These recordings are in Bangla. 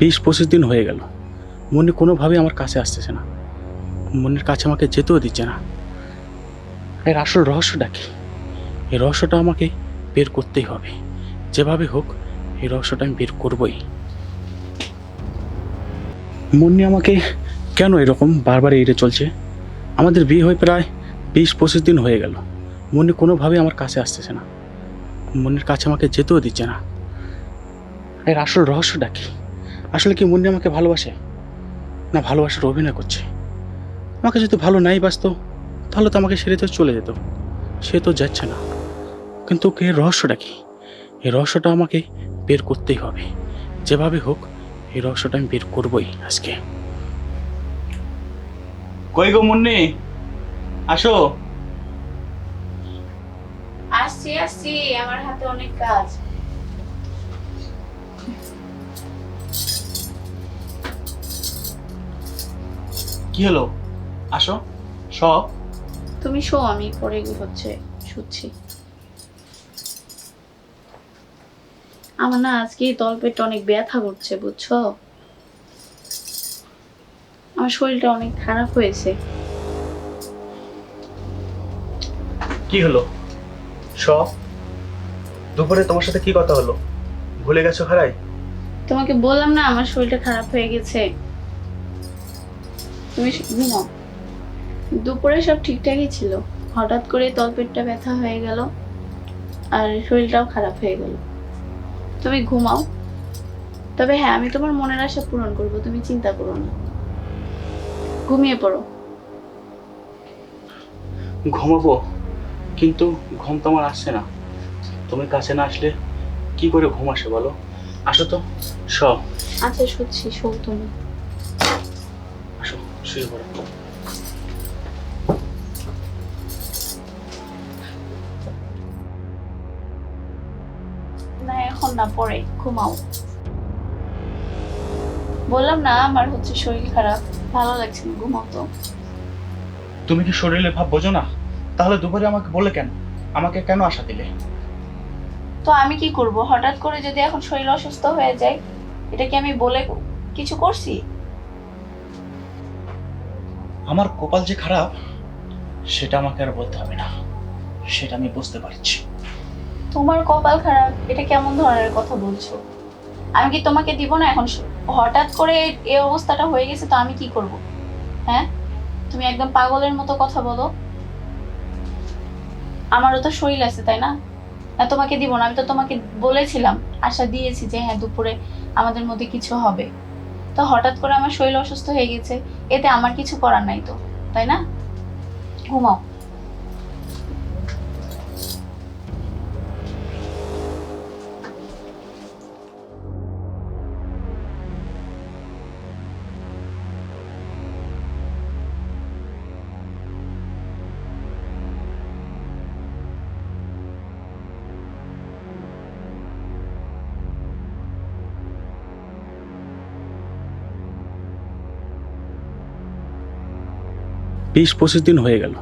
20-25 দিন হয়ে গেল, মনি কোনোভাবেই আমার কাছে আসতেছে না, মনির কাছে আমাকে যেতেও দিচ্ছে না। এর আসল রহস্যটা কি? এই রহস্যটা আমাকে বের করতেই হবে, যেভাবে হোক এই রহস্যটা আমি বের করবই। মুন্নি আমাকে কেন এরকম বারবার এড়ে চলছে? আমাদের বিয়ে হয়ে প্রায় 20-25 দিন হয়ে গেল, মুন্নি কোনোভাবেই আমার কাছে আসতেছে না, মুন্নির কাছে আমাকে যেতেও দিচ্ছে না। এর আসল রহস্যটা কি? আসলে কি মুন্নি আমাকে ভালোবাসে, না ভালোবাসার অভিনয় করছে? আমাকে যদি ভালো নাই বাসতো তাহলে তো আমাকে ছেড়ে তো চলে যেত, সে তো যাচ্ছে না। কিন্তু এর রহস্যটা কি? এই রহস্যটা আমাকে বের করতেই হবে, যেভাবে হোক এই রহস্যটা আমি বের করবই আজকে। কই গো মুন্নি, আসো। আসছি আসছি, আমার হাতে অনেক কাজ। কি হলো? আসো, সব। তুমি শো, আমি পরে শুচ্ছি। আমার না আজকে তলপেটটা অনেক ব্যথা করছে, বুঝছো? আমার শরীরটা অনেক খারাপ হয়েছে। কি হলো? সব দুপুরে তোমার সাথে কি কথা হলো, ভুলে গেছো হারাই? তোমাকে বললাম না আমার শরীরটা খারাপ হয়ে গেছে। তুমি ঘুমাও। দুপুরে সব ঠিকঠাকই ছিল, হঠাৎ করে তলপেটটা ব্যথা হয়ে গেল আর শরীরটাও খারাপ হয়ে গেল। তুমি ঘুমাও। তবে হ্যাঁ, আমি তোমার মনের আশা পূরণ করব, তুমি চিন্তা করো না। ঘুমিয়ে পড়ো। ঘুমাবো, কিন্তু ঘুম তো আমার আসছে না। তুমি কাছে না আসলে কি করে ঘুম আসে বলো? আসো তো, সব। আচ্ছা শুচ্ছি, শো তুমি। আসো, শুয়ে পড়ো। না এখন না, পরে ঘুমাও। বললাম না আমার শরীর খারাপ, ভালো লাগছে না, ঘুমাও তো। তুমি কি শরীরের ভাব বোঝো না? তাহলে দুপুরে আমাকে বলে কেন, আমাকে কেন আশা দিলে? তো আমি কি করব, হঠাৎ করে যদি এখন শরীর অসুস্থ হয়ে যায়, এটা কি আমি বলে কিছু করছি? আমার কপাল যে খারাপ সেটা আমাকে আর বলতে হবে না, সেটা আমি বুঝতে পারছি। তোমার কপাল খারাপ, এটা কেমন ধরনের কথা বলছো? আমি কি তোমাকে দিব না এখন? হঠাৎ করে এই অবস্থাটা হয়ে গেছে, তো আমি কি করব? হ্যাঁ, তুমি একদম পাগলের মতো কথা বলো। আমারও তো শরীর আছে, তাই না? না তোমাকে দিব না? আমি তো তোমাকে বলেছিলাম, আশা দিয়েছি যে হ্যাঁ দুপুরে আমাদের মধ্যে কিছু হবে। তো হঠাৎ করে আমার শরীর অসুস্থ হয়ে গেছে, এতে আমার কিছু করার নাই তো, তাই না? ঘুমাও। 20-25 দিন হয়ে গেল,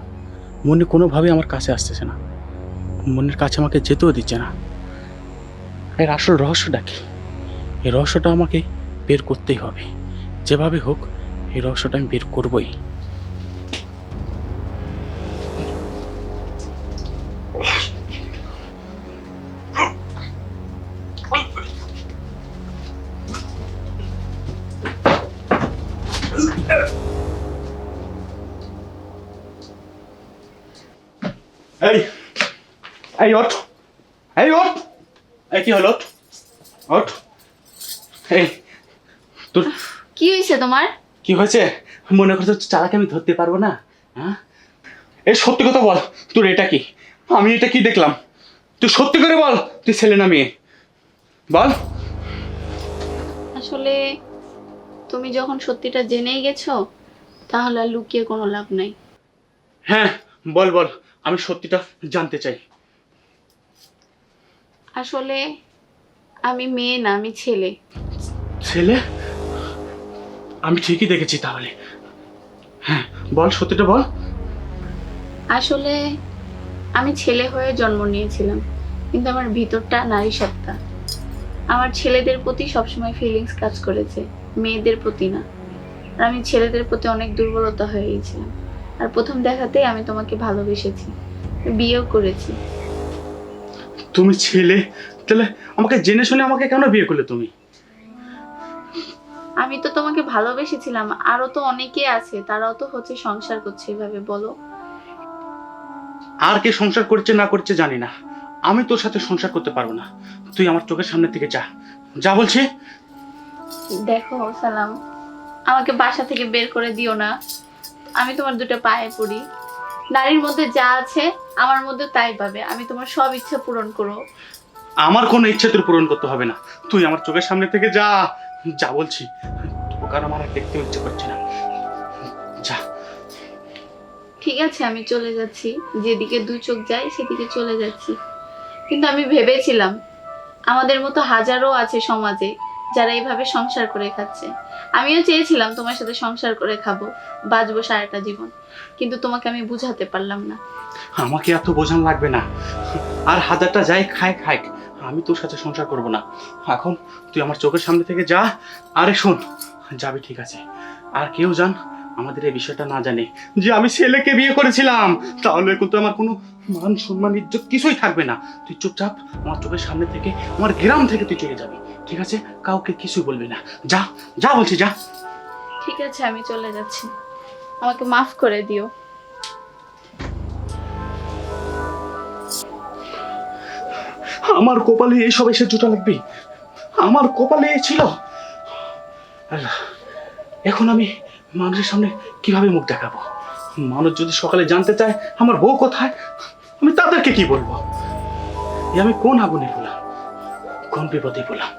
মনি কোনোভাবেই আমার কাছে আসতেছে না, মনির কাছে আমাকে যেতেও দিচ্ছে না। এর আসল রহস্যটা কি? এই রহস্যটা আমাকে বের করতেই হবে, যেভাবে হোক এই রহস্যটা আমি বের করবই। এই এই ওঠ, এই ওঠ, এই কি হলো? ওঠ। এই তোর কি হয়েছে তোমার? কি হয়েছে? মনে করছো চালাকে আমি ধরতে পারবো না? হ্যাঁ, এই সত্যি কথা বল, তোর এটা কি? আমি এটা কি দেখলাম? তুই সত্যি করে বল, তুই ছেলে না মেয়ে? বল। আসলে তুমি যখন সত্যিটা জেনেই গেছো, তাহলে আর লুকিয়ে কোনো লাভ নাই। হ্যাঁ, বল বল, আমি সত্যিটা জানতে চাই। আসলে আমি মেয়ে না, আমি ছেলে। ছেলে? আমি ঠিকই দেখেছি তাহলে। হ্যাঁ, বল সত্যিটা বল। আসলে আমি ছেলে হয়ে জন্ম নিয়েছিলাম, কিন্তু আমার ভিতরটা নারী সত্তা। আমার ছেলেদের প্রতি সবসময় ফিলিংস কাজ করেছে, মেয়েদের প্রতি না। আর আমি ছেলেদের প্রতি অনেক দুর্বলতা হয়ে গেছিলাম। আর প্রথম দেখাতেই আমি তোমাকে ভালোবেসেছি, বিয়েও করেছি। তুমি ছেলে, তাহলে আমাকে জেনে শুনে আমাকে কেন বিয়ে করলে তুমি? আমি তো তোমাকে ভালোবেসেছিলাম, আরো তো অনেকে আছে, তারাও তো হচ্ছে সংসার করছে, এভাবে বলো। আর কে সংসার করছে না করছে জানি না, আমি তোর সাথে সংসার করতে পারবো না। তুই আমার চোখের সামনে থেকে যা, যা বলছি। দেখো সালাম, আমাকে বাসা থেকে বের করে দিও না। আমি তোমার দুটো পায়ে পড়ি। নারীর মধ্যে যা আছে আমার মধ্যে তাই পাবে। আমি তোমার সব ইচ্ছা পূরণ করো। আমার কোনো ইচ্ছে তোর পূরণ করতে হবে না, তুই আমার চোখের সামনে থেকে যা, যা বলছি। তোকে আর আমার আর দেখতে ইচ্ছে করছে না, যা। ঠিক আছে, আমি চলে যাচ্ছি। যেদিকে দু চোখ যায় সেদিকে চলে যাচ্ছি। কিন্তু আমি ভেবেছিলাম আমাদের মতো হাজারো আছে সমাজে যারা এইভাবে সংসার করে খাচ্ছে। আমিও চেয়েছিলাম তোমার সাথে সংসার করে খাবো, বাঁচবো সারাটা জীবন। কিন্তু তোমাকে আমি বুঝাতে পারলাম না। আমাকে এত বোঝানো লাগবে না, আর হাজারটা যাই খায় খায়, আমি তোর সাথে সংসার করব না। এখন তুই আমার চোখের সামনে থেকে যা। আরে শোন, যাবি ঠিক আছে, আর কেউ জান আমাদের এই বিষয়টা না জানে যে আমি ছেলেকে বিয়ে করেছিলাম, তাহলে কিন্তু আমার কোনো মান সম্মান ইজ্জত কিছুই থাকবে না। তুই চুপচাপ আমার চোখের সামনে থেকে, আমার গ্রাম থেকে তুই চলে যাবি, ঠিক আছে? কাউকে কিছুই বলবি না, যা, যা বলছি, যা। ঠিক আছে, আমি চলে যাচ্ছি। আমাকে মাফ করে দিও। আমার কপালে এইসব এসে জুটা লাগবে? আমার কপালে এ ছিল? আল্লাহ, এখন আমি মানুষের সামনে কিভাবে মুখ দেখাবো? মানুষ যদি সকালে জানতে চায় আমার বউ কোথায়, আমি তাদেরকে কি বলবো? এ আমি কোন আগুনে বললাম, কোন বিপদে বললাম?